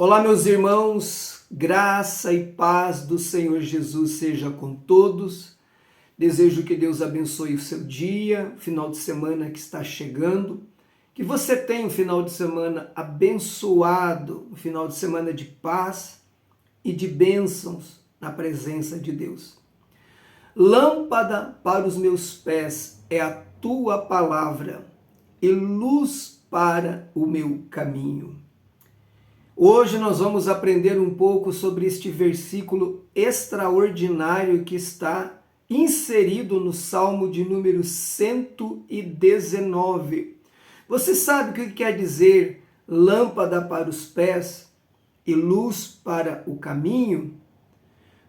Olá, meus irmãos, graça e paz do Senhor Jesus seja com todos. Desejo que Deus abençoe o seu dia, o final de semana que está chegando. Que você tenha um final de semana abençoado, um final de semana de paz e de bênçãos na presença de Deus. Lâmpada para os meus pés é a tua palavra e luz para o meu caminho. Hoje nós vamos aprender um pouco sobre este versículo extraordinário que está inserido no Salmo de número 119. Você sabe o que quer dizer lâmpada para os pés e luz para o caminho?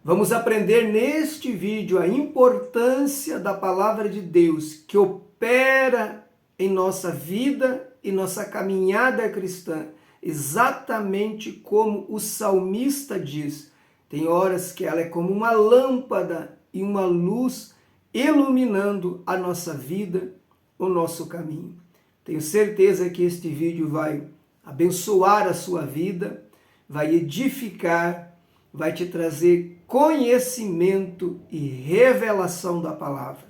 Vamos aprender neste vídeo a importância da palavra de Deus que opera em nossa vida e nossa caminhada cristã. Exatamente como o salmista diz, tem horas que ela é como uma lâmpada e uma luz iluminando a nossa vida, o nosso caminho. Tenho certeza que este vídeo vai abençoar a sua vida, vai edificar, vai te trazer conhecimento e revelação da palavra.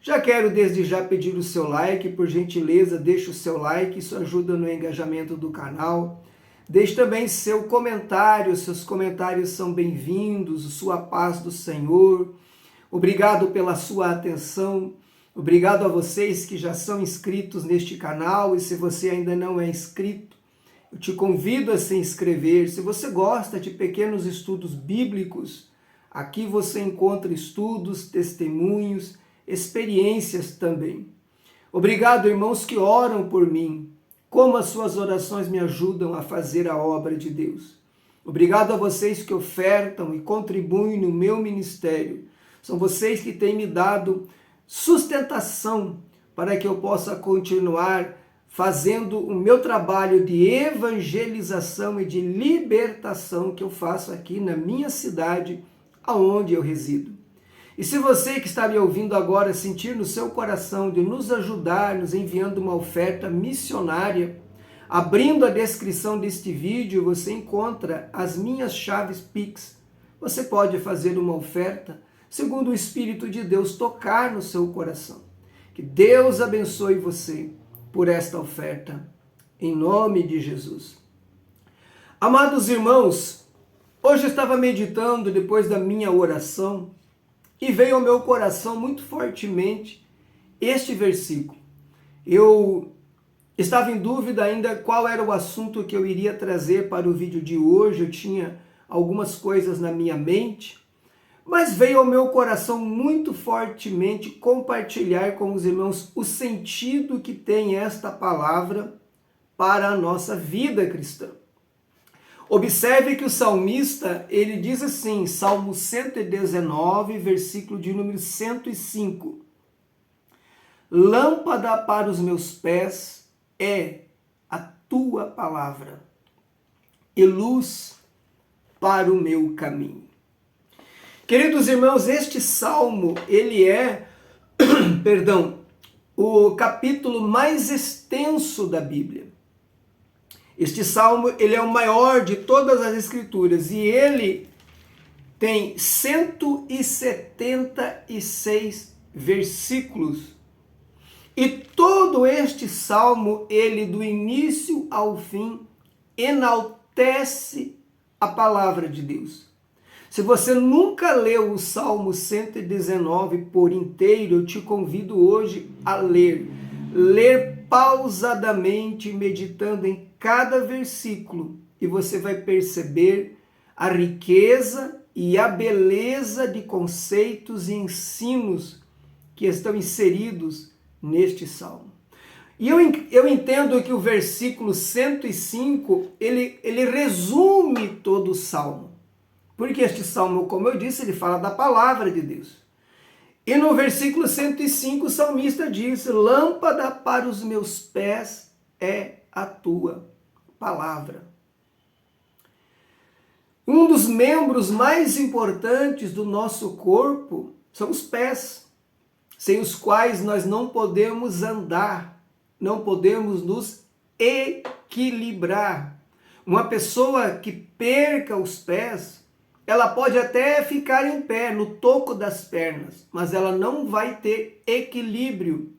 Já quero desde já pedir o seu like, por gentileza, deixe o seu like, isso ajuda no engajamento do canal. Deixe também seu comentário, seus comentários são bem-vindos, sua paz do Senhor. Obrigado pela sua atenção, obrigado a vocês que já são inscritos neste canal e se você ainda não é inscrito, eu te convido a se inscrever. Se você gosta de pequenos estudos bíblicos, aqui você encontra estudos, testemunhos, experiências também. Obrigado, irmãos que oram por mim. Como as suas orações me ajudam a fazer a obra de Deus. Obrigado a vocês que ofertam e contribuem no meu ministério. São vocês que têm me dado sustentação para que eu possa continuar fazendo o meu trabalho de evangelização e de libertação que eu faço aqui na minha cidade, aonde eu resido. E se você que está me ouvindo agora sentir no seu coração de nos ajudar, nos enviando uma oferta missionária, abrindo a descrição deste vídeo, você encontra as minhas chaves Pix. Você pode fazer uma oferta segundo o Espírito de Deus tocar no seu coração. Que Deus abençoe você por esta oferta, em nome de Jesus. Amados irmãos, hoje eu estava meditando depois da minha oração, e veio ao meu coração muito fortemente este versículo. Eu estava em dúvida ainda qual era o assunto que eu iria trazer para o vídeo de hoje. Eu tinha algumas coisas na minha mente, mas veio ao meu coração muito fortemente compartilhar com os irmãos o sentido que tem esta palavra para a nossa vida cristã. Observe que o salmista, ele diz assim, Salmo 119, versículo de número 105. Lâmpada para os meus pés é a tua palavra e luz para o meu caminho. Queridos irmãos, este salmo, ele é, o capítulo mais extenso da Bíblia. Este salmo, ele é o maior de todas as escrituras e ele tem 176 versículos. E todo este salmo, ele do início ao fim, enaltece a palavra de Deus. Se você nunca leu o Salmo 119 por inteiro, eu te convido hoje a ler. Ler pausadamente, meditando em cada versículo, e você vai perceber a riqueza e a beleza de conceitos e ensinos que estão inseridos neste salmo. E eu entendo que o versículo 105, ele resume todo o salmo, porque este salmo, como eu disse, ele fala da palavra de Deus. E no versículo 105, o salmista diz, lâmpada para os meus pés é a tua palavra. Um dos membros mais importantes do nosso corpo são os pés, sem os quais nós não podemos andar, não podemos nos equilibrar. Uma pessoa que perca os pés, ela pode até ficar em pé, no toco das pernas, mas ela não vai ter equilíbrio,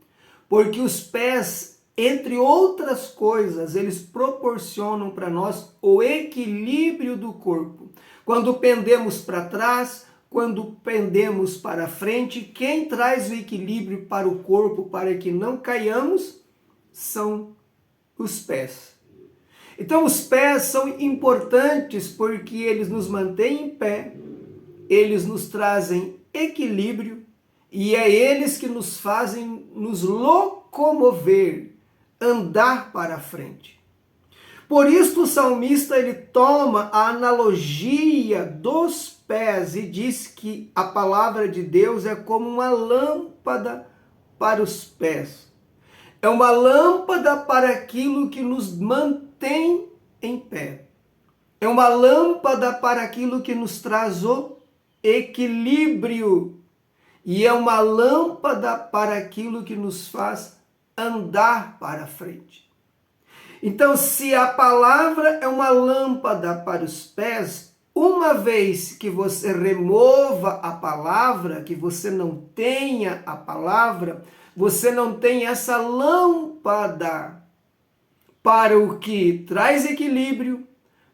porque os pés, entre outras coisas, eles proporcionam para nós o equilíbrio do corpo. Quando pendemos para trás, quando pendemos para frente, quem traz o equilíbrio para o corpo para que não caiamos são os pés. Então os pés são importantes porque eles nos mantêm em pé, eles nos trazem equilíbrio e é eles que nos fazem nos locomover, andar para frente. Por isso o salmista ele toma a analogia dos pés e diz que a palavra de Deus é como uma lâmpada para os pés. É uma lâmpada para aquilo que nos mantém em pé. É uma lâmpada para aquilo que nos traz o equilíbrio. E é uma lâmpada para aquilo que nos faz andar para frente. Então, se a palavra é uma lâmpada para os pés, uma vez que você remova a palavra, que você não tenha a palavra, você não tem essa lâmpada para o que traz equilíbrio,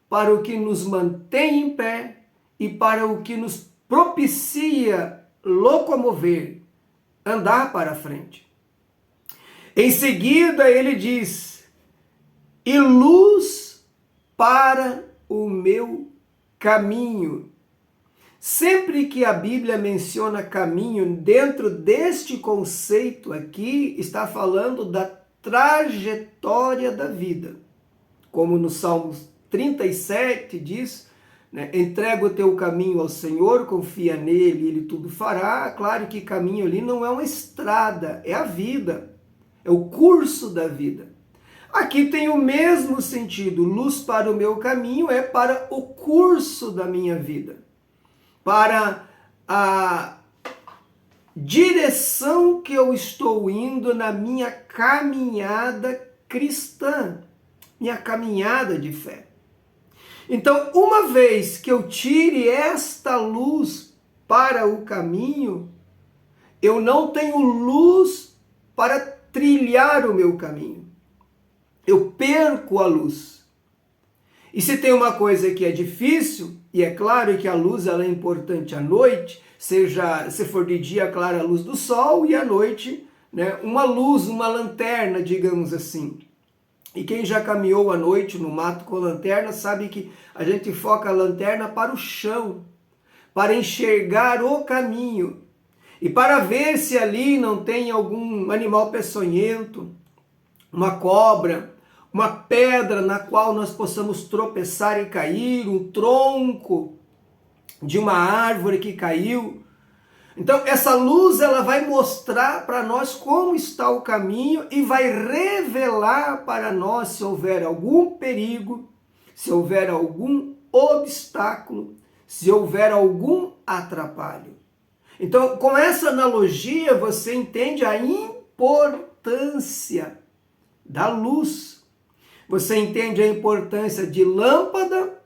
para o que nos mantém em pé e para o que nos propicia locomover, andar para frente. Em seguida, ele diz: e luz para o meu caminho. Sempre que a Bíblia menciona caminho, dentro deste conceito aqui, está falando da trajetória da vida. Como no Salmos 37 diz, né, entrega o teu caminho ao Senhor, confia nele, ele tudo fará. Claro que caminho ali não é uma estrada, é a vida, é o curso da vida. Aqui tem o mesmo sentido, luz para o meu caminho é para o curso da minha vida, para a direção que eu estou indo na minha caminhada cristã, minha caminhada de fé. Então, uma vez que eu tire esta luz para o caminho, eu não tenho luz para trilhar o meu caminho. Eu perco a luz. E se tem uma coisa que é difícil, e é claro que a luz ela é importante à noite, seja se for de dia, claro, a luz do sol, e à noite, né, uma luz, uma lanterna, digamos assim. E quem já caminhou à noite no mato com lanterna sabe que a gente foca a lanterna para o chão, para enxergar o caminho e para ver se ali não tem algum animal peçonhento, uma cobra, uma pedra na qual nós possamos tropeçar e cair, um tronco de uma árvore que caiu. Então essa luz ela vai mostrar para nós como está o caminho e vai revelar para nós se houver algum perigo, se houver algum obstáculo, se houver algum atrapalho. Então com essa analogia você entende a importância da luz. Você entende a importância de lâmpada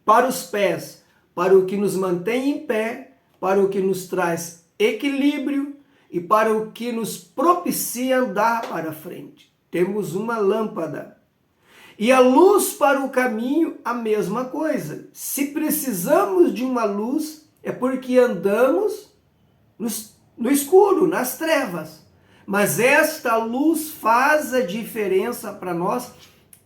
para os pés, para o que nos mantém em pé, para o que nos traz equilíbrio e para o que nos propicia andar para frente. Temos uma lâmpada. E a luz para o caminho, a mesma coisa. Se precisamos de uma luz, é porque andamos no escuro, nas trevas. Mas esta luz faz a diferença para nós,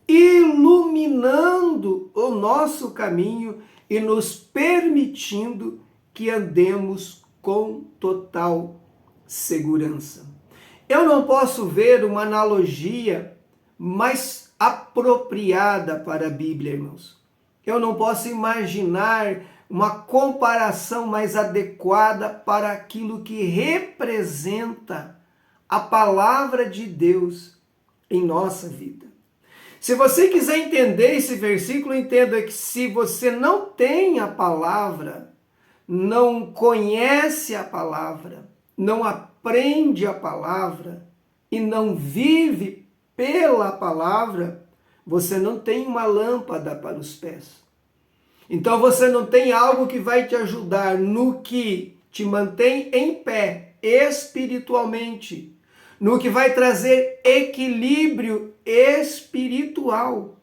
iluminando o nosso caminho e nos permitindo que andemos com total segurança. Eu não posso ver uma analogia mais apropriada para a Bíblia, irmãos. Eu não posso imaginar uma comparação mais adequada para aquilo que representa a palavra de Deus em nossa vida. Se você quiser entender esse versículo, entenda que se você não tem a palavra, não conhece a palavra, não aprende a palavra e não vive pela palavra, você não tem uma lâmpada para os pés. Então você não tem algo que vai te ajudar no que te mantém em pé espiritualmente, no que vai trazer equilíbrio espiritual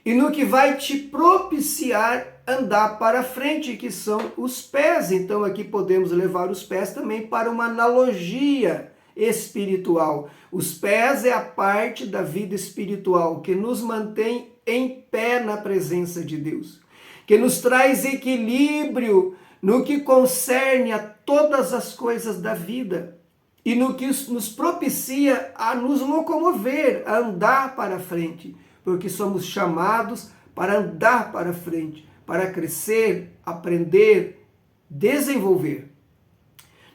e no que vai te propiciar andar para frente, que são os pés. Então aqui podemos levar os pés também para uma analogia espiritual. Os pés é a parte da vida espiritual que nos mantém em pé na presença de Deus, que nos traz equilíbrio no que concerne a todas as coisas da vida e no que nos propicia a nos locomover, a andar para frente, porque somos chamados para andar para frente, para crescer, aprender, desenvolver.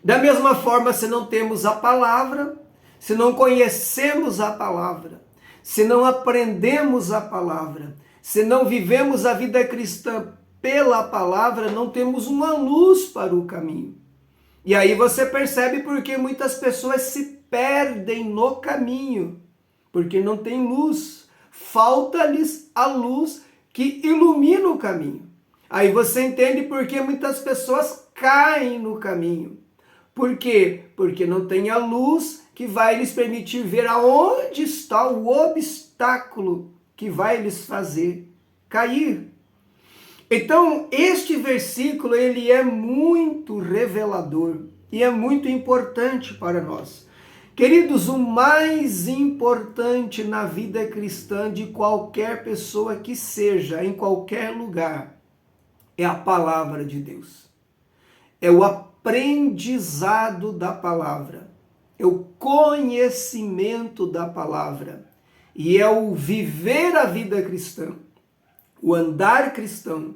Da mesma forma, se não temos a palavra, se não conhecemos a palavra, se não aprendemos a palavra, se não vivemos a vida cristã pela palavra, não temos uma luz para o caminho. E aí você percebe porque muitas pessoas se perdem no caminho, porque não tem luz, falta-lhes a luz que ilumina o caminho. Aí você entende porque muitas pessoas caem no caminho. Por quê? Porque não tem a luz que vai lhes permitir ver aonde está o obstáculo que vai lhes fazer cair. Então, este versículo, ele é muito revelador e é muito importante para nós. Queridos, o mais importante na vida cristã de qualquer pessoa que seja, em qualquer lugar, é a palavra de Deus. É o aprendizado da palavra, é o conhecimento da palavra e é o viver a vida cristã, o andar cristão,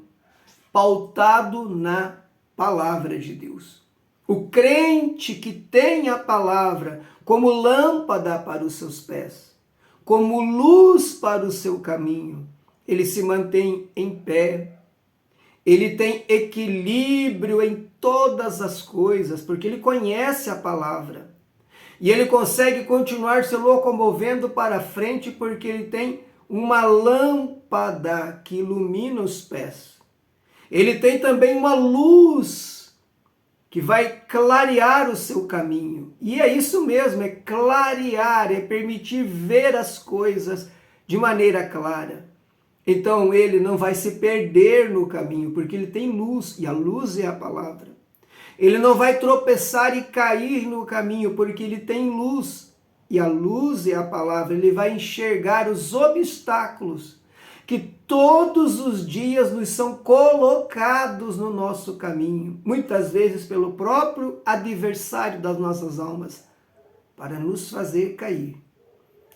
pautado na palavra de Deus. O crente que tem a palavra como lâmpada para os seus pés, como luz para o seu caminho, ele se mantém em pé, ele tem equilíbrio em todas as coisas, porque ele conhece a palavra. E ele consegue continuar se locomovendo para frente, porque ele tem uma lâmpada que ilumina os pés. Ele tem também uma luz que vai clarear o seu caminho. E é isso mesmo, é clarear, é permitir ver as coisas de maneira clara. Então ele não vai se perder no caminho, porque ele tem luz, e a luz é a palavra. Ele não vai tropeçar e cair no caminho, porque ele tem luz, e a luz é a palavra. Ele vai enxergar os obstáculos que todos os dias nos são colocados no nosso caminho, muitas vezes pelo próprio adversário das nossas almas, para nos fazer cair.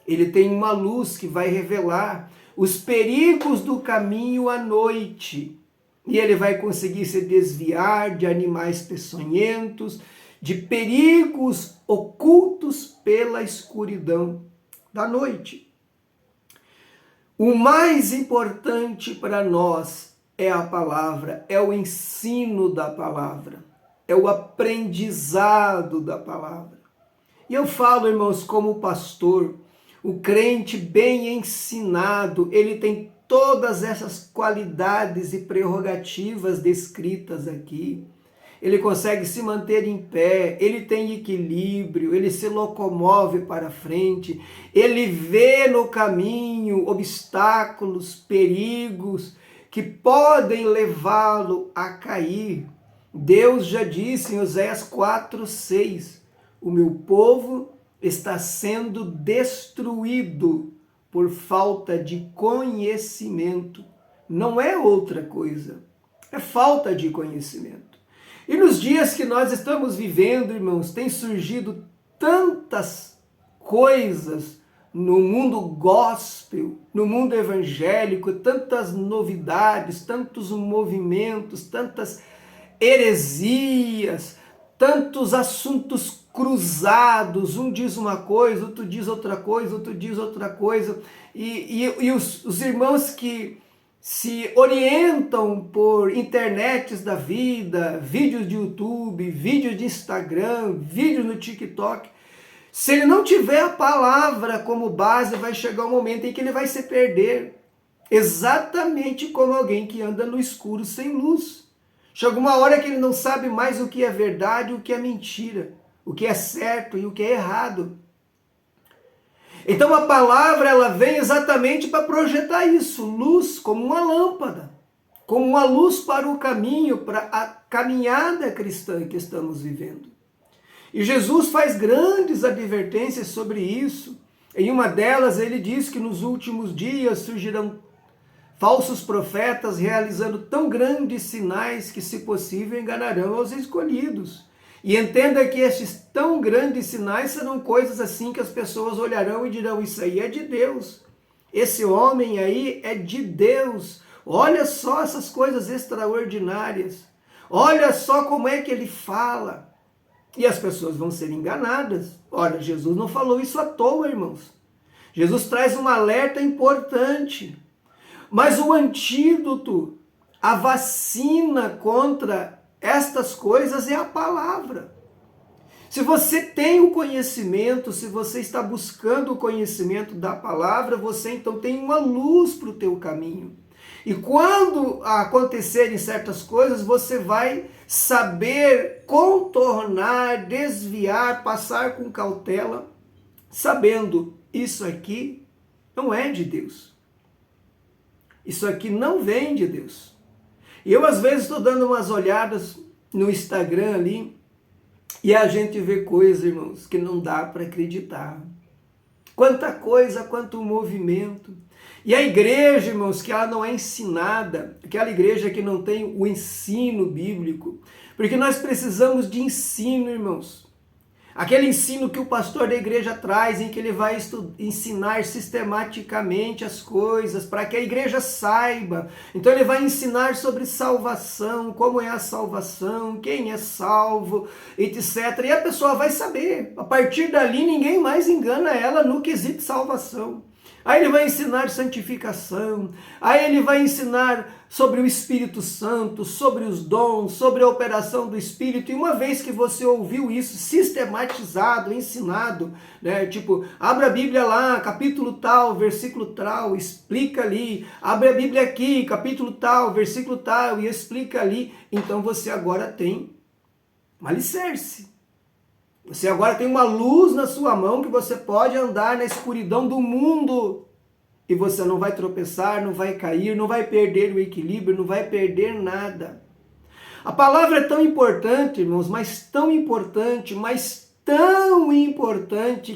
Ele tem uma luz que vai revelar os perigos do caminho à noite, e ele vai conseguir se desviar de animais peçonhentos, de perigos ocultos pela escuridão da noite. O mais importante para nós é a palavra, é o ensino da palavra, é o aprendizado da palavra. E eu falo, irmãos, como pastor, o crente bem ensinado, ele tem todas essas qualidades e prerrogativas descritas aqui. Ele consegue se manter em pé, ele tem equilíbrio, ele se locomove para frente, ele vê no caminho obstáculos, perigos que podem levá-lo a cair. Deus já disse em Oséias 4:6, o meu povo está sendo destruído por falta de conhecimento. Não é outra coisa, é falta de conhecimento. E nos dias que nós estamos vivendo, irmãos, tem surgido tantas coisas no mundo gospel, no mundo evangélico, tantas novidades, tantos movimentos, tantas heresias, tantos assuntos cruzados, um diz uma coisa, outro diz outra coisa, outro diz outra coisa, e os irmãos que se orientam por internets da vida, vídeos de YouTube, vídeos de Instagram, vídeos no TikTok, se ele não tiver a palavra como base, vai chegar um momento em que ele vai se perder. exatamente como alguém que anda no escuro sem luz. Chega uma hora que ele não sabe mais o que é verdade e o que é mentira, o que é certo e o que é errado. Então a palavra ela vem exatamente para projetar isso, luz como uma lâmpada, como uma luz para o caminho, para a caminhada cristã que estamos vivendo. E Jesus faz grandes advertências sobre isso. Em uma delas ele diz que nos últimos dias surgirão falsos profetas realizando tão grandes sinais que, se possível, enganarão aos escolhidos. E entenda que esses tão grandes sinais serão coisas assim que as pessoas olharão e dirão, isso aí é de Deus. Esse homem aí é de Deus. Olha só essas coisas extraordinárias. Olha só como é que ele fala. E as pessoas vão ser enganadas. Olha, Jesus não falou isso à toa, irmãos. Jesus traz um alerta importante. Mas o antídoto, a vacina contra estas coisas é a palavra. Se você tem o conhecimento, se você está buscando o conhecimento da palavra, você então tem uma luz para o teu caminho. E quando acontecerem certas coisas, você vai saber contornar, desviar, passar com cautela, sabendo, isso aqui não é de Deus. Isso aqui não vem de Deus. E eu às vezes estou dando umas olhadas no Instagram ali, e a gente vê coisas, irmãos, que não dá para acreditar. Quanta coisa, quanto movimento. E a igreja, irmãos, que ela não é ensinada, aquela igreja que não tem o ensino bíblico, porque nós precisamos de ensino, irmãos. Aquele ensino que o pastor da igreja traz, em que ele vai ensinar sistematicamente as coisas, para que a igreja saiba. Então ele vai ensinar sobre salvação, como é a salvação, quem é salvo, etc. E a pessoa vai saber. A partir dali ninguém mais engana ela no quesito salvação. Aí ele vai ensinar santificação, aí ele vai ensinar sobre o Espírito Santo, sobre os dons, sobre a operação do Espírito. E uma vez que você ouviu isso sistematizado, ensinado, né, tipo, abre a Bíblia lá, capítulo tal, versículo tal, explica ali. Abre a Bíblia aqui, capítulo tal, versículo tal, e explica ali. Então você agora tem um alicerce. Você agora tem uma luz na sua mão que você pode andar na escuridão do mundo. E você não vai tropeçar, não vai cair, não vai perder o equilíbrio, não vai perder nada. A palavra é tão importante, irmãos, mas tão importante,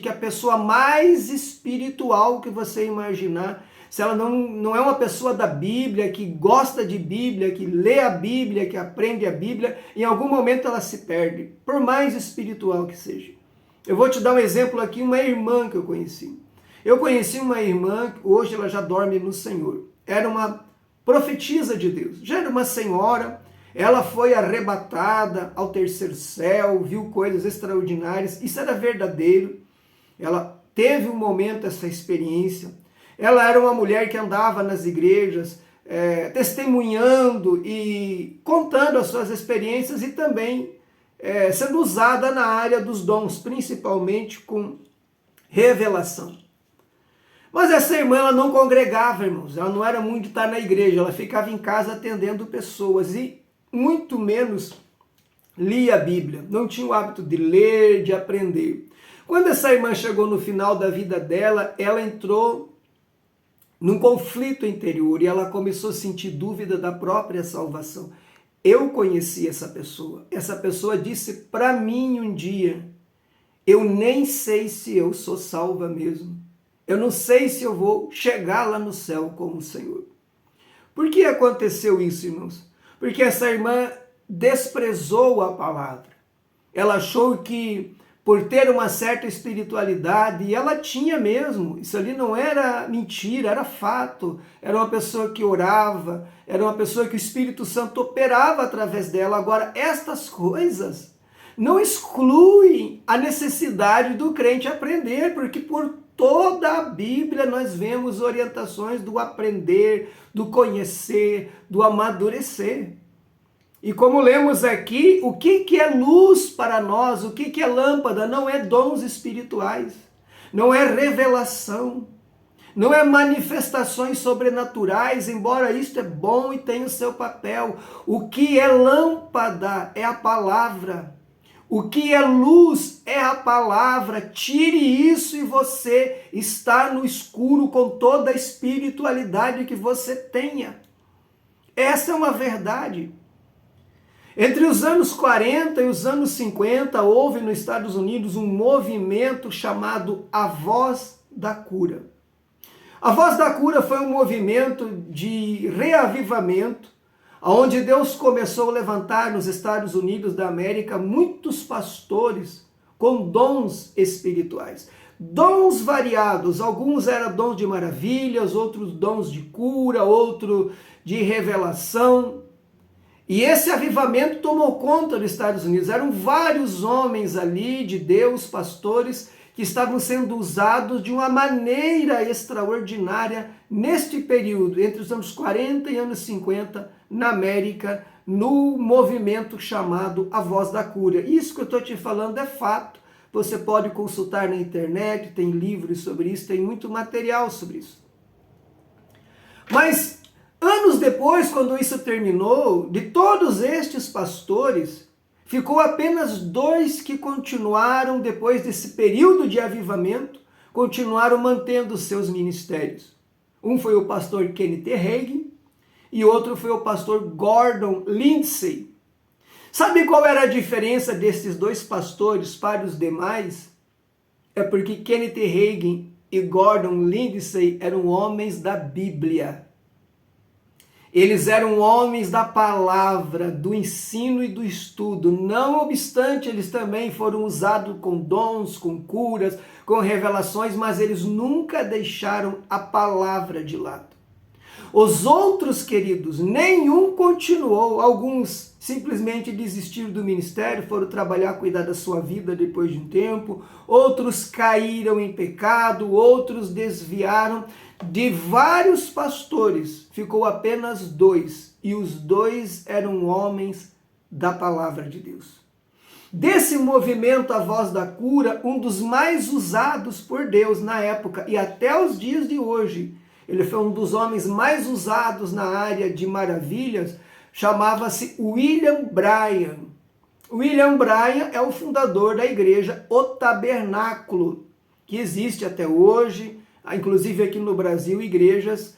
que a pessoa mais espiritual que você imaginar, se ela não é uma pessoa da Bíblia, que gosta de Bíblia, que lê a Bíblia, que aprende a Bíblia, em algum momento ela se perde, por mais espiritual que seja. Eu vou te dar um exemplo aqui, uma irmã que eu conheci. Eu conheci uma irmã, hoje ela já dorme no Senhor. Era uma profetisa de Deus, já era uma senhora, ela foi arrebatada ao terceiro céu, viu coisas extraordinárias, isso era verdadeiro. Ela teve um momento, essa experiência. Ela era uma mulher que andava nas igrejas, testemunhando e contando as suas experiências e também sendo usada na área dos dons, principalmente com revelação. Mas essa irmã, ela não congregava, irmãos, ela não era muito de estar na igreja, ela ficava em casa atendendo pessoas e muito menos lia a Bíblia, não tinha o hábito de ler, de aprender. Quando essa irmã chegou no final da vida dela, ela entrou num conflito interior e ela começou a sentir dúvida da própria salvação. Eu conheci essa pessoa disse para mim um dia, eu nem sei se eu sou salva mesmo, eu não sei se eu vou chegar lá no céu como o Senhor. Por que aconteceu isso, irmãos? Porque essa irmã desprezou a palavra, ela achou que por ter uma certa espiritualidade, e ela tinha mesmo, isso ali não era mentira, era fato, era uma pessoa que orava, era uma pessoa que o Espírito Santo operava através dela. Agora, estas coisas não excluem a necessidade do crente aprender, porque por toda a Bíblia nós vemos orientações do aprender, do conhecer, do amadurecer. E como lemos aqui, o que é luz para nós, o que é lâmpada, não é dons espirituais, não é revelação, não é manifestações sobrenaturais, embora isto é bom e tenha o seu papel. O que é lâmpada é a palavra. O que é luz é a palavra. Tire isso e você está no escuro com toda a espiritualidade que você tenha. Essa é uma verdade. Entre os anos 40 e os anos 50, houve nos Estados Unidos um movimento chamado A Voz da Cura. A Voz da Cura foi um movimento de reavivamento, onde Deus começou a levantar nos Estados Unidos da América muitos pastores com dons espirituais. Dons variados, alguns eram dons de maravilhas, outros dons de cura, outro de revelação. E esse avivamento tomou conta dos Estados Unidos. Eram vários homens ali de Deus, pastores, que estavam sendo usados de uma maneira extraordinária neste período, entre os anos 40 e anos 50, na América, no movimento chamado A Voz da Cura. Isso que eu estou te falando é fato. Você pode consultar na internet, tem livros sobre isso, tem muito material sobre isso. Mas anos depois, quando isso terminou, de todos estes pastores, ficou apenas 2 que continuaram, depois desse período de avivamento, continuaram mantendo seus ministérios. Um foi o pastor Kenneth Hagin e outro foi o pastor Gordon Lindsay. Sabe qual era a diferença desses 2 pastores para os demais? É porque Kenneth Hagin e Gordon Lindsay eram homens da Bíblia. Eles eram homens da palavra, do ensino e do estudo. Não obstante, eles também foram usados com dons, com curas, com revelações, mas eles nunca deixaram a palavra de lado. Os outros, queridos, nenhum continuou. Alguns simplesmente desistiram do ministério, foram trabalhar, cuidar da sua vida depois de um tempo. Outros caíram em pecado, outros desviaram. De vários pastores, ficou apenas 2, e os 2 eram homens da palavra de Deus. Desse movimento, A Voz da Cura, um dos mais usados por Deus na época e até os dias de hoje, ele foi um dos homens mais usados na área de maravilhas, chamava-se William Bryan. William Bryan é o fundador da igreja O Tabernáculo, que existe até hoje. Inclusive aqui no Brasil, igrejas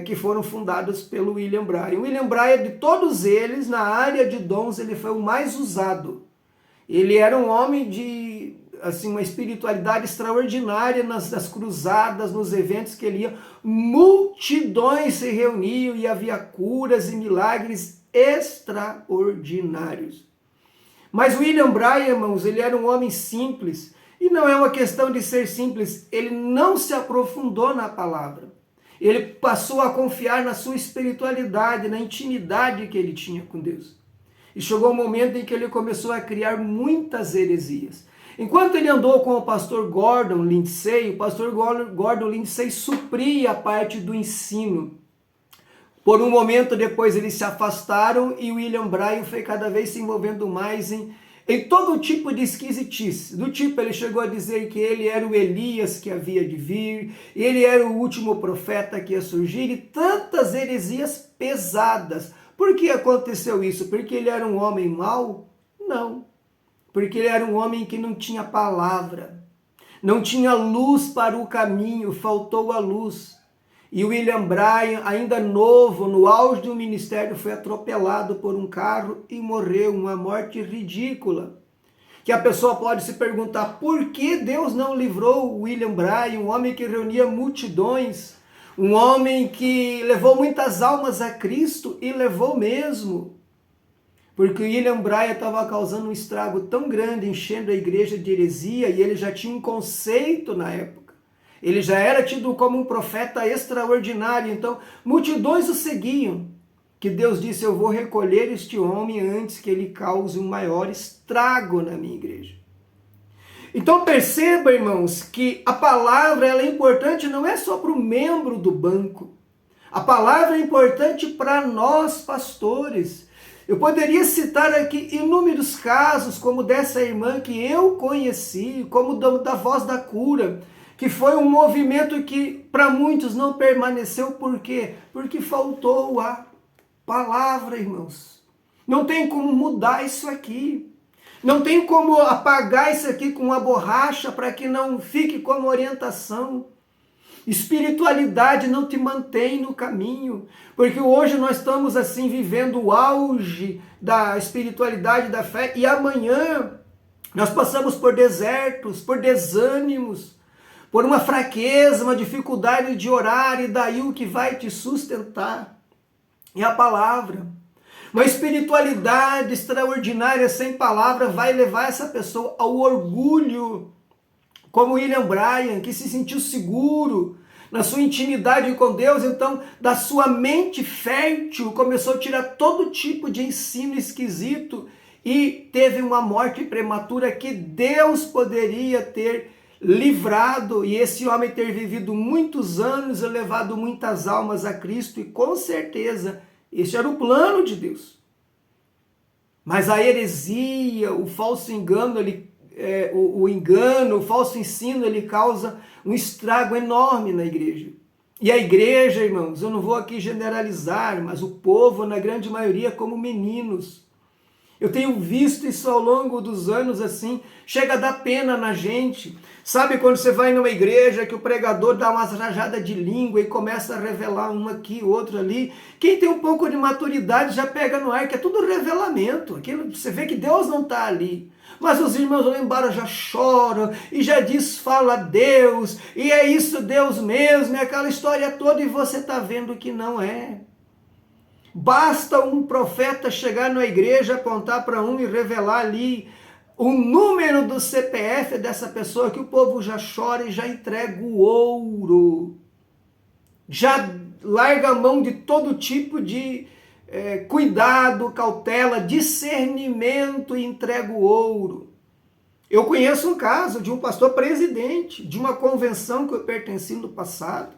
que foram fundadas pelo William Bryan. William Bryan, de todos eles, na área de dons, ele foi o mais usado. Ele era um homem de uma espiritualidade extraordinária nas cruzadas, nos eventos que ele ia. Multidões se reuniam e havia curas e milagres extraordinários. Mas William Bryan, irmãos, ele era um homem simples. E não é uma questão de ser simples, ele não se aprofundou na palavra. Ele passou a confiar na sua espiritualidade, na intimidade que ele tinha com Deus. E chegou um momento em que ele começou a criar muitas heresias. Enquanto ele andou com o pastor Gordon Lindsay, o pastor Gordon Lindsay supria a parte do ensino. Por um momento depois eles se afastaram e William Bryan foi cada vez se envolvendo mais em todo tipo de esquisitice. Do tipo, ele chegou a dizer que ele era o Elias que havia de vir, ele era o último profeta que ia surgir, e tantas heresias pesadas. Por que aconteceu isso? Porque ele era um homem mau? Não. Porque ele era um homem que não tinha palavra, não tinha luz para o caminho, faltou a luz. E William Bryan, ainda novo, no auge do ministério, foi atropelado por um carro e morreu, uma morte ridícula. Que a pessoa pode se perguntar, por que Deus não livrou William Bryan, um homem que reunia multidões, um homem que levou muitas almas a Cristo, e levou mesmo. Porque William Bryan estava causando um estrago tão grande, enchendo a igreja de heresia, e ele já tinha um conceito na época. Ele já era tido como um profeta extraordinário, então multidões o seguiam. Que Deus disse, eu vou recolher este homem antes que ele cause um maior estrago na minha igreja. Então perceba, irmãos, que a palavra ela é importante não é só para o membro do banco. A palavra é importante para nós, pastores. Eu poderia citar aqui inúmeros casos, como dessa irmã que eu conheci, como da Voz da Cura, que foi um movimento que para muitos não permaneceu. Por quê? Porque faltou a palavra, irmãos. Não tem como mudar isso aqui. Não tem como apagar isso aqui com uma borracha para que não fique como orientação. Espiritualidade não te mantém no caminho, porque hoje nós estamos assim vivendo o auge da espiritualidade, da fé, e amanhã nós passamos por desertos, por desânimos, por uma fraqueza, uma dificuldade de orar, e daí o que vai te sustentar é a palavra. Uma espiritualidade extraordinária sem palavra vai levar essa pessoa ao orgulho, como William Bryan, que se sentiu seguro na sua intimidade com Deus, então da sua mente fértil começou a tirar todo tipo de ensino esquisito e teve uma morte prematura que Deus poderia ter livrado, e esse homem ter vivido muitos anos e levado muitas almas a Cristo, e com certeza esse era o plano de Deus. Mas a heresia, o falso engano, o falso ensino, ele causa um estrago enorme na igreja. E a igreja, irmãos, eu não vou aqui generalizar, mas o povo, na grande maioria, como meninos. Eu tenho visto isso ao longo dos anos assim, chega a dar pena na gente. Sabe quando você vai numa igreja que o pregador dá umas rajadas de língua e começa a revelar um aqui, outro ali? Quem tem um pouco de maturidade já pega no ar, que é tudo revelamento. Aquilo, você vê que Deus não está ali. Mas os irmãos lá embora já choram e já diz fala a Deus, e é isso Deus mesmo, é aquela história toda, e você está vendo que não é. Basta um profeta chegar na igreja, apontar para um e revelar ali o número do CPF dessa pessoa, que o povo já chora e já entrega o ouro. Já larga a mão de todo tipo de cuidado, cautela, discernimento, e entrega o ouro. Eu conheço um caso de um pastor presidente de uma convenção que eu pertenci no passado.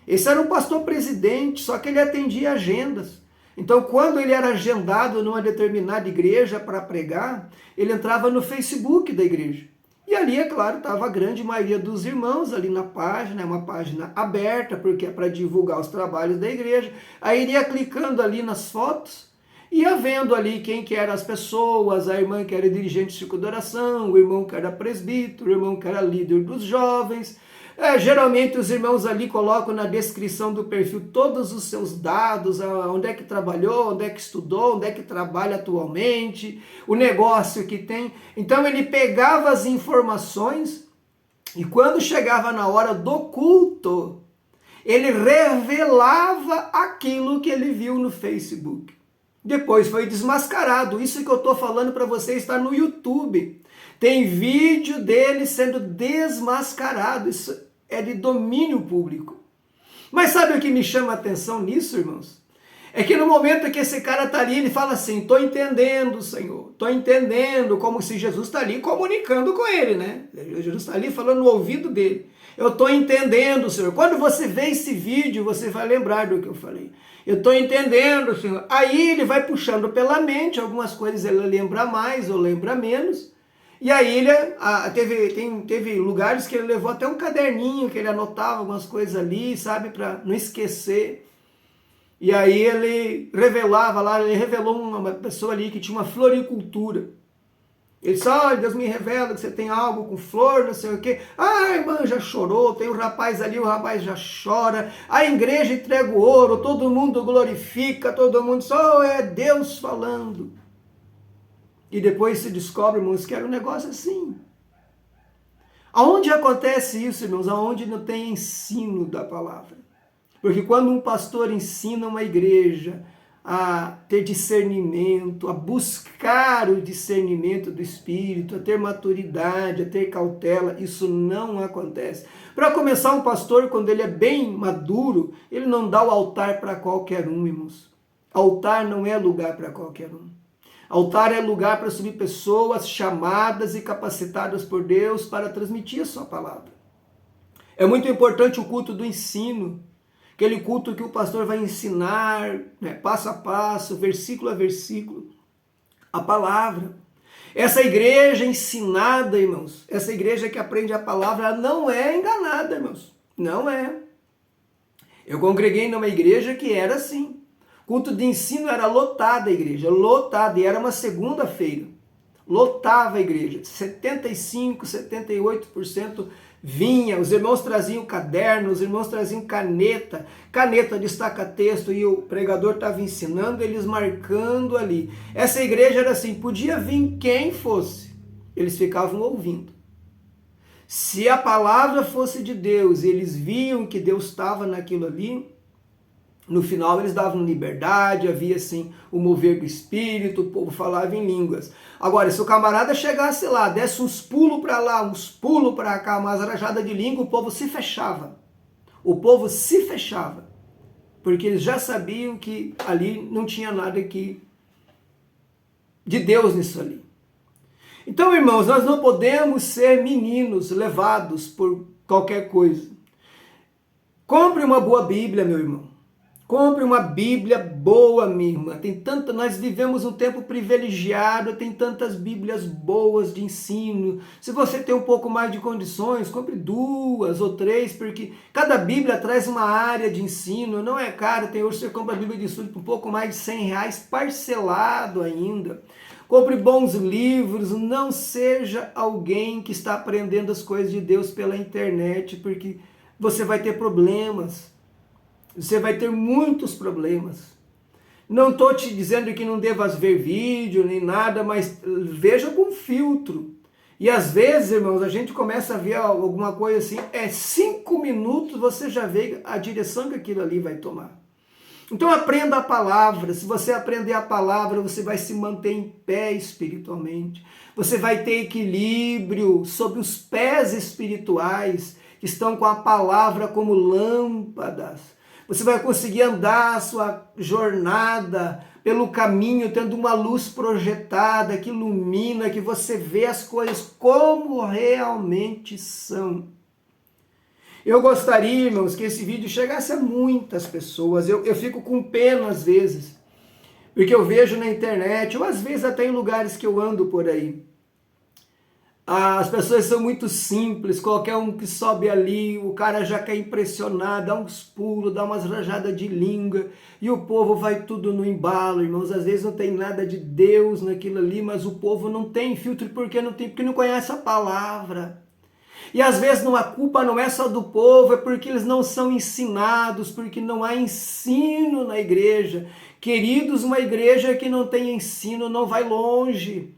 Esse era um pastor presidente, só que ele atendia agendas. Então, quando ele era agendado numa determinada igreja para pregar, ele entrava no Facebook da igreja. E ali, é claro, estava a grande maioria dos irmãos ali na página, é uma página aberta, porque é para divulgar os trabalhos da igreja. Aí ele ia clicando ali nas fotos, ia vendo ali quem que eram as pessoas, a irmã que era dirigente de círculo de oração, o irmão que era presbítero, o irmão que era líder dos jovens. Geralmente os irmãos ali colocam na descrição do perfil todos os seus dados, onde é que trabalhou, onde é que estudou, onde é que trabalha atualmente, o negócio que tem. Então ele pegava as informações e quando chegava na hora do culto, ele revelava aquilo que ele viu no Facebook. Depois foi desmascarado. Isso que eu estou falando para você está no YouTube. Tem vídeo dele sendo desmascarado. Isso é de domínio público. Mas sabe o que me chama a atenção nisso, irmãos? É que no momento que esse cara está ali, ele fala assim, estou entendendo, Senhor, estou entendendo, como se Jesus está ali comunicando com ele, né? Jesus está ali falando no ouvido dele. Eu estou entendendo, Senhor. Quando você vê esse vídeo, você vai lembrar do que eu falei. Eu estou entendendo, Senhor. Aí ele vai puxando pela mente, algumas coisas ele lembra mais ou lembra menos. E aí teve lugares que ele levou até um caderninho, que ele anotava algumas coisas ali, sabe, para não esquecer. E aí ele revelou uma pessoa ali que tinha uma floricultura. Ele disse, olha, Deus me revela que você tem algo com flor, não sei o quê. Ah, a irmã já chorou, tem um rapaz ali, o rapaz já chora. A igreja entrega o ouro, todo mundo glorifica, todo mundo só é Deus falando. E depois se descobre, irmãos, que era um negócio assim. Aonde acontece isso, irmãos? Aonde não tem ensino da palavra. Porque quando um pastor ensina uma igreja a ter discernimento, a buscar o discernimento do Espírito, a ter maturidade, a ter cautela, isso não acontece. Para começar, um pastor, quando ele é bem maduro, ele não dá o altar para qualquer um, irmãos. Altar não é lugar para qualquer um. Altar é lugar para subir pessoas chamadas e capacitadas por Deus para transmitir a sua palavra. É muito importante o culto do ensino, aquele culto que o pastor vai ensinar, né, passo a passo, versículo a versículo, a palavra. Essa igreja ensinada, irmãos, essa igreja que aprende a palavra, ela não é enganada, irmãos. Não é. Eu congreguei numa igreja que era assim. Culto de ensino era lotada a igreja, lotada, e era uma segunda-feira. Lotava a igreja, 75%, 78% vinha, os irmãos traziam caderno, os irmãos traziam caneta destaca-texto, e o pregador estava ensinando, eles marcando ali. Essa igreja era assim, podia vir quem fosse, eles ficavam ouvindo. Se a palavra fosse de Deus, eles viam que Deus estava naquilo ali, no final eles davam liberdade, havia assim o mover do Espírito, o povo falava em línguas. Agora, se o camarada chegasse lá, desse uns pulos para lá, uns pulos para cá, umas rajadas de língua, o povo se fechava. O povo se fechava, porque eles já sabiam que ali não tinha nada de Deus nisso ali. Então, irmãos, nós não podemos ser meninos levados por qualquer coisa. Compre uma boa Bíblia, meu irmão. Compre uma Bíblia boa, minha irmã. Nós vivemos um tempo privilegiado, tem tantas Bíblias boas de ensino. Se você tem um pouco mais de condições, compre 2 ou 3, porque cada Bíblia traz uma área de ensino. Não é caro, hoje você compra a Bíblia de estudo por um pouco mais de R$100, parcelado ainda. Compre bons livros, não seja alguém que está aprendendo as coisas de Deus pela internet, porque você vai ter problemas. Você vai ter muitos problemas. Não estou te dizendo que não devas ver vídeo nem nada, mas veja com filtro. E às vezes, irmãos, a gente começa a ver alguma coisa assim, 5 minutos você já vê a direção que aquilo ali vai tomar. Então aprenda a palavra. Se você aprender a palavra, você vai se manter em pé espiritualmente. Você vai ter equilíbrio sobre os pés espirituais que estão com a palavra como lâmpadas. Você vai conseguir andar a sua jornada pelo caminho, tendo uma luz projetada que ilumina, que você vê as coisas como realmente são. Eu gostaria, irmãos, que esse vídeo chegasse a muitas pessoas. Eu fico com pena às vezes, porque eu vejo na internet, ou às vezes até em lugares que eu ando por aí. As pessoas são muito simples, qualquer um que sobe ali, o cara já quer impressionar, dá uns pulos, dá umas rajadas de língua, e o povo vai tudo no embalo, irmãos. Às vezes não tem nada de Deus naquilo ali, mas o povo não tem filtro, porque não conhece a palavra. E às vezes a culpa não é só do povo, é porque eles não são ensinados, porque não há ensino na igreja. Queridos, uma igreja que não tem ensino não vai longe.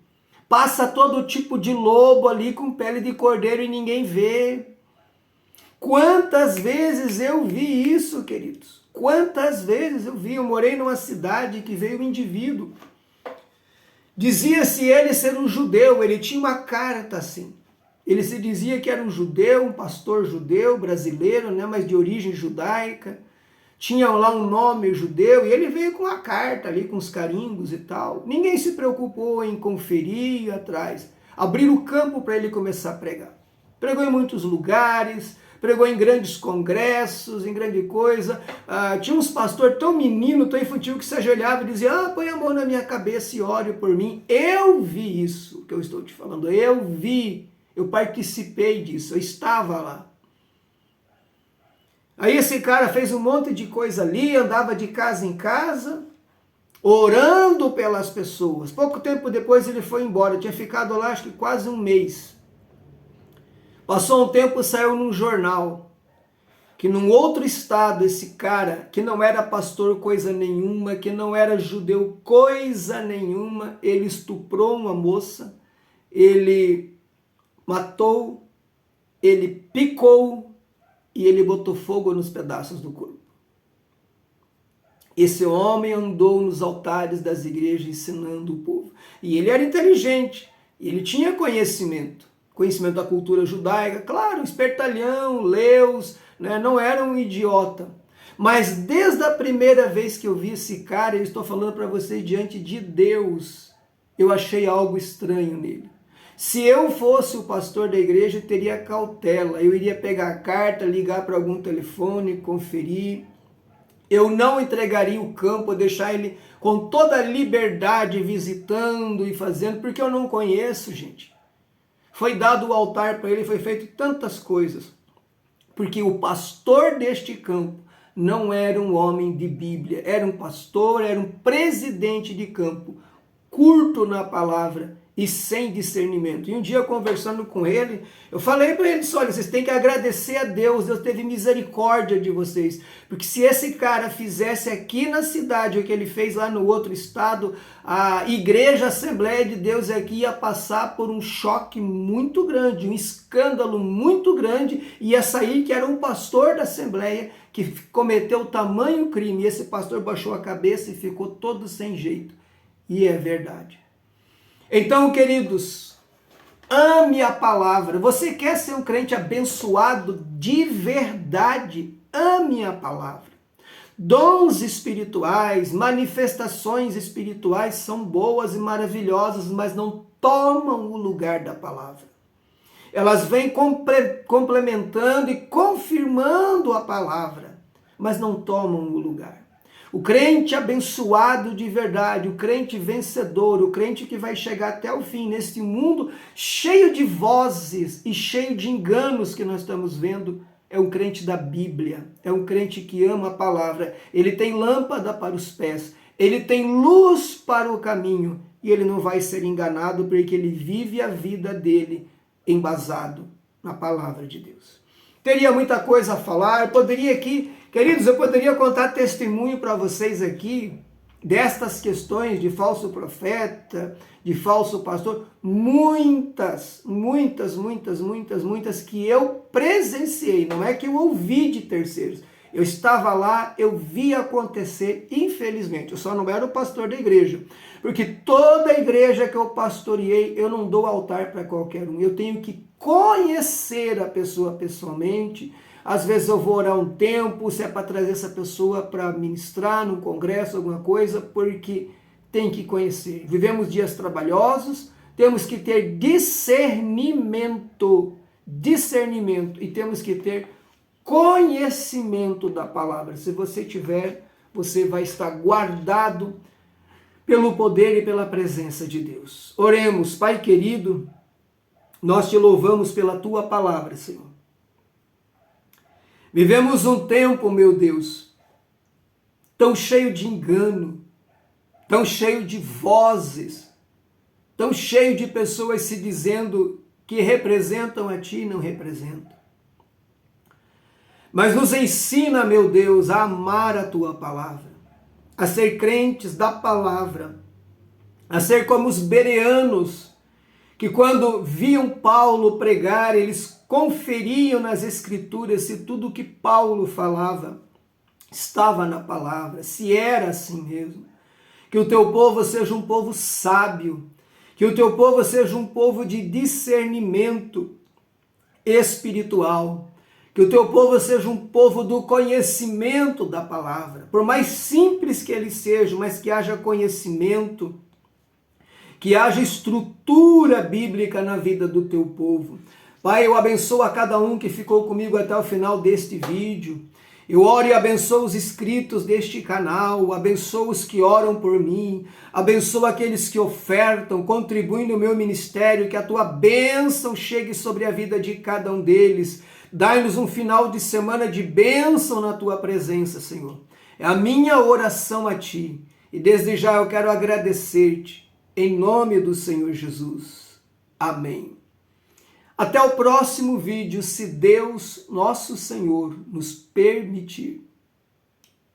Passa todo tipo de lobo ali com pele de cordeiro e ninguém vê. Quantas vezes eu vi isso, queridos? Quantas vezes eu vi? Eu morei numa cidade que veio um indivíduo. Dizia-se ele ser um judeu, ele tinha uma carta assim. Ele se dizia que era um judeu, um pastor judeu, brasileiro, né, mas de origem judaica. Tinha lá um nome judeu e ele veio com uma carta ali, com os carimbos e tal. Ninguém se preocupou em conferir, ir atrás. Abriram o campo para ele começar a pregar. Pregou em muitos lugares, pregou em grandes congressos, em grande coisa. Tinha uns pastores tão menino, tão infantil, que se ajoelhava e dizia, põe a mão na minha cabeça e ore por mim. Eu vi isso que eu estou te falando, eu vi, eu participei disso, eu estava lá. Aí esse cara fez um monte de coisa ali, andava de casa em casa, orando pelas pessoas. Pouco tempo depois ele foi embora, tinha ficado lá acho que quase um mês. Passou um tempo, saiu num jornal, que num outro estado esse cara, que não era pastor coisa nenhuma, que não era judeu coisa nenhuma, ele estuprou uma moça, ele matou, ele picou, e ele botou fogo nos pedaços do corpo. Esse homem andou nos altares das igrejas ensinando o povo. E ele era inteligente, ele tinha conhecimento da cultura judaica, claro, espertalhão, leus, né? Não era um idiota. Mas desde a primeira vez que eu vi esse cara, eu estou falando para vocês diante de Deus, eu achei algo estranho nele. Se eu fosse o pastor da igreja, eu teria cautela. Eu iria pegar a carta, ligar para algum telefone, conferir. Eu não entregaria o campo, deixar ele com toda a liberdade visitando e fazendo, porque eu não conheço, gente. Foi dado o altar para ele, foi feito tantas coisas. Porque o pastor deste campo não era um homem de Bíblia, era um pastor, era um presidente de campo, curto na palavra e sem discernimento. E um dia, conversando com ele, eu falei para ele: olha, vocês têm que agradecer a Deus, Deus teve misericórdia de vocês, porque se esse cara fizesse aqui na cidade o que ele fez lá no outro estado, a igreja, a Assembleia de Deus aqui ia passar por um choque muito grande, um escândalo muito grande, e ia sair que era um pastor da Assembleia que cometeu tamanho crime, e esse pastor baixou a cabeça e ficou todo sem jeito. E é verdade. Então, queridos, ame a palavra. Você quer ser um crente abençoado de verdade? Ame a palavra. Dons espirituais, manifestações espirituais são boas e maravilhosas, mas não tomam o lugar da palavra. Elas vêm complementando e confirmando a palavra, mas não tomam o lugar. O crente abençoado de verdade, o crente vencedor, o crente que vai chegar até o fim nesse mundo cheio de vozes e cheio de enganos que nós estamos vendo, é um crente da Bíblia, é um crente que ama a palavra. Ele tem lâmpada para os pés, ele tem luz para o caminho e ele não vai ser enganado porque ele vive a vida dele embasado na palavra de Deus. Teria muita coisa a falar, eu poderia aqui, queridos, eu poderia contar testemunho para vocês aqui destas questões de falso profeta, de falso pastor, muitas que eu presenciei, não é que eu ouvi de terceiros. Eu estava lá, eu vi acontecer, infelizmente. Eu só não era o pastor da igreja, porque toda igreja que eu pastoreei, eu não dou altar para qualquer um. Eu tenho que conhecer a pessoa pessoalmente. Às vezes eu vou orar um tempo, se é para trazer essa pessoa para ministrar num congresso, alguma coisa, porque tem que conhecer. Vivemos dias trabalhosos, temos que ter discernimento, e temos que ter conhecimento da palavra. Se você tiver, você vai estar guardado pelo poder e pela presença de Deus. Oremos. Pai querido, nós te louvamos pela tua palavra, Senhor. Vivemos um tempo, meu Deus, tão cheio de engano, tão cheio de vozes, tão cheio de pessoas se dizendo que representam a ti e não representam. Mas nos ensina, meu Deus, a amar a tua palavra, a ser crentes da palavra, a ser como os bereanos, que quando viam Paulo pregar, eles conferiam nas escrituras se tudo o que Paulo falava estava na palavra, se era assim mesmo. Que o teu povo seja um povo sábio, que o teu povo seja um povo de discernimento espiritual, que o teu povo seja um povo do conhecimento da palavra, por mais simples que ele seja, mas que haja conhecimento, que haja estrutura bíblica na vida do teu povo. Pai, eu abençoo a cada um que ficou comigo até o final deste vídeo. Eu oro e abençoo os inscritos deste canal, abençoo os que oram por mim, abençoo aqueles que ofertam, contribuem no meu ministério, que a tua bênção chegue sobre a vida de cada um deles. Dai-nos um final de semana de bênção na tua presença, Senhor. É a minha oração a ti, e desde já eu quero agradecer-te, em nome do Senhor Jesus. Amém. Até o próximo vídeo, se Deus, nosso Senhor, nos permitir.